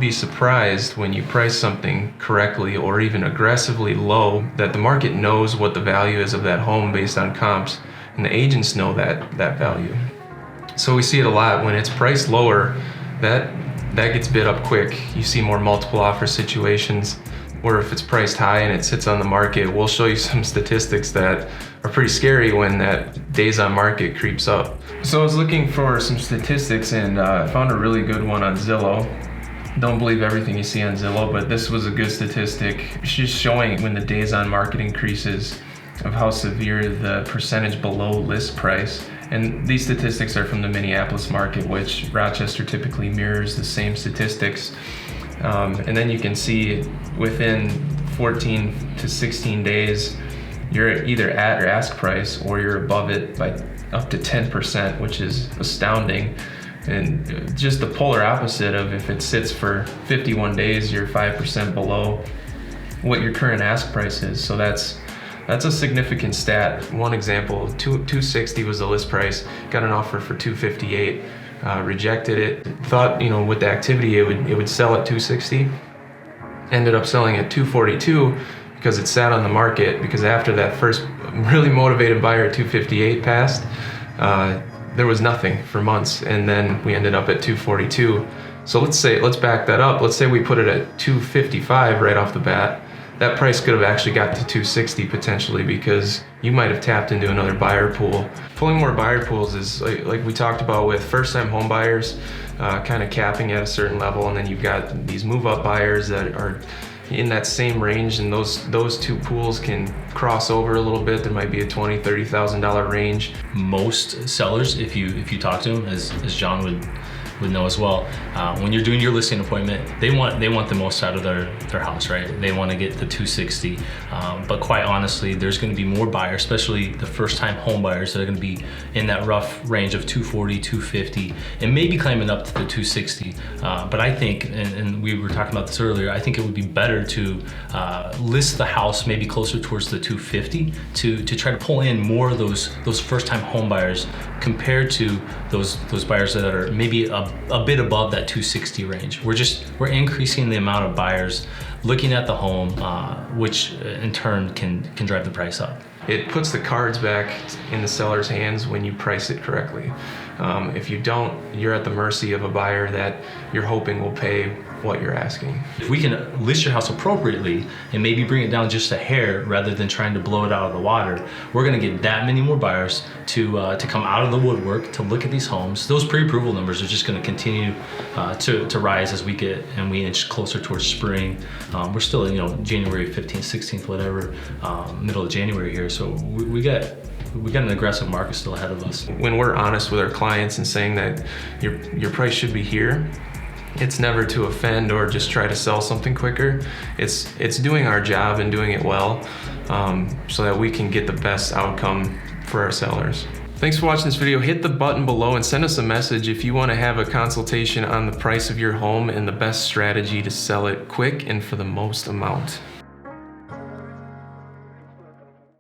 be surprised when you price something correctly or even aggressively low that the market knows what the value is of that home based on comps, and the agents know that value. So we see it a lot when it's priced lower, that gets bid up quick. You see more multiple offer situations, or if it's priced high and it sits on the market, we'll show you some statistics that are pretty scary when that days on market creeps up. So I was looking for some statistics and found a really good one on Zillow. Don't believe everything you see on Zillow, but this was a good statistic. It's just showing when the days on market increases of how severe the percentage below list price. And these statistics are from the Minneapolis market, which Rochester typically mirrors the same statistics. And then you can see within 14 to 16 days, you're either at or ask price, or you're above it by up to 10%, which is astounding. And just the polar opposite of if it sits for 51 days, you're 5% below what your current ask price is. So that's a significant stat. One example, 260 was the list price, got an offer for 258. Rejected it, thought with the activity it would sell at 260, ended up selling at 242 because it sat on the market, because after that first really motivated buyer at 258 passed, there was nothing for months, and then we ended up at 242. So let's back that up. Let's say we put it at 255 right off the bat. That price could have actually got to 260 potentially, because you might have tapped into another buyer pool. Pulling more buyer pools is like we talked about with first-time home buyers, kind of capping at a certain level, and then you've got these move-up buyers that are in that same range, and those two pools can cross over a little bit. There might be a $20,000, $30,000 range. Most sellers, if you talk to them, as John would know as well, when you're doing your listing appointment, they want the most out of their house, right? They want to get the 260, but quite honestly, there's going to be more buyers, especially the first-time home buyers, that are going to be in that rough range of 240, 250, and maybe climbing up to the 260. But I think, and we were talking about this earlier, I think it would be better to list the house maybe closer towards the 250 to try to pull in more of those first-time home buyers compared to those buyers that are maybe a bit above that 260 range. We're increasing the amount of buyers looking at the home, which in turn can drive the price up. It puts the cards back in the seller's hands when you price it correctly. If you don't, you're at the mercy of a buyer that you're hoping will pay what you're asking. If we can list your house appropriately and maybe bring it down just a hair rather than trying to blow it out of the water, we're gonna get that many more buyers to come out of the woodwork to look at these homes. Those pre-approval numbers are just gonna continue to rise as we inch closer towards spring. We're still January 15th, 16th, whatever, middle of January here. So we got an aggressive market still ahead of us. When we're honest with our clients and saying that your price should be here, it's never to offend or just try to sell something quicker. It's doing our job and doing it well, so that we can get the best outcome for our sellers. Thanks for watching this video. Hit the button below and send us a message if you want to have a consultation on the price of your home and the best strategy to sell it quick and for the most amount.